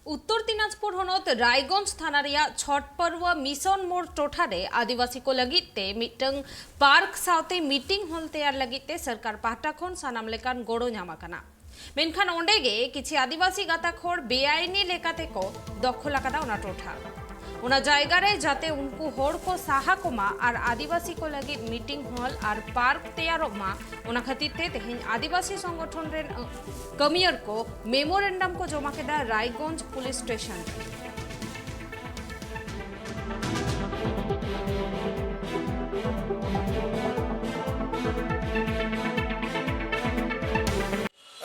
उत्तर दिनाजपुर हनत रायगंज थाना छठपर्व मिशन मोड़ टोठारे आदिवासी को लगिते मिटंग पार्क साउते मीटिंग हॉल तैयार लगिते सरकार पाहटा खन सानाम लेकान गोड़ो ᱧᱟᱢ आकना मेनखान ओंडेगे किछि आदिवासी गाताक हर बेआईनी लेकाते को दखल आकादा ओना टोठा ओना जायगा रे जाते उनको हर को साहा कोमा और आदिवासी को लगी मीटिंग हॉल और पार्क तैयारोग मा ओना खातिर ते तेहेन आदिवासी संगठन रे कमियर को मेमोरेंडम को जमा केदा रायगंज पुलिस स्टेशन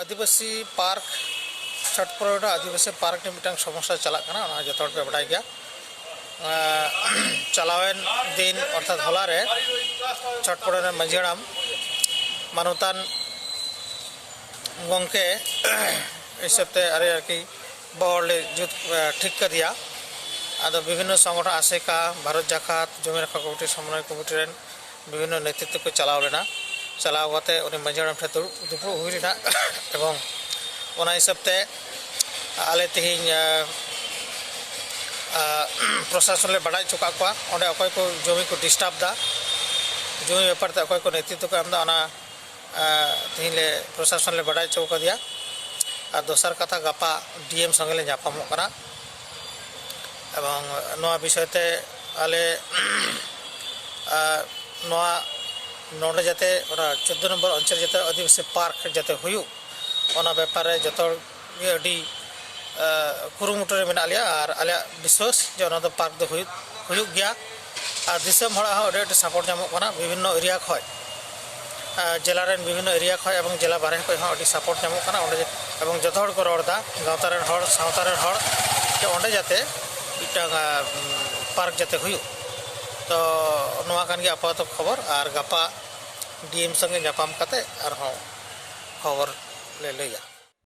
आदिवासी पार्क छठपर्व आदिवासी पार्क ने मिटन समस्या चला जो पे बड़ा गया चलावेन दिन अर्थात हला रे छठपर्व मांझी हाड़ाम मानुतान गंके हिसाबते अरे आरकी बहले जुत ठीक कर दिया आदो विभिन्न संगठन आसेका भारत जाकात जमी रखा कमिटी समन्वय कमिटी रेन विभिन्न नेतृत्व को चलाव लेना चलाव करते उन्हें मांझी हाड़ाम ठे दुपुड़ हुई लेना एवं ओना हिसाबते आले तेहिं प्रशासन ले बड़ा चुका को ओंडे अकय को जमी को डिस्टर्ब दा जमी व्यापार ते अकय को नेतृत्व को एमदा ओना तेहिं ले प्रशासन ले बड़ा चौका दिया और दोसर कथा गापा डीएम संगे ले जापामो कना एवं नोआ विषय ते आले नोआ नोडे जाते ओना 14 नंबर अंचल जाते आदिवासी पार्क जाते हुयु ओना व्यापार रे जतो अडी कुरुमुटु रे मेना लिया और आले विश्वास जे ओना दो पार्क दो हुयु गया और दिसम हड़ा हो अडी सपोर्ट जामो कना विभिन्न एरिया खय जिला रेन विभिन्न एरिया खय एवं जिला बारे खय हो अडी सपोर्ट जामो कना ओंडे एवं जतो हड़ को रोडदा गावता रेन हड़ सावता रेन हड़ जे ओंडे जाते इटा पार्क जाते हुयु तो नोआ कान गया आपातत खबर और गापा डीएम संगे जापाम काते और हो खबर ले लिया।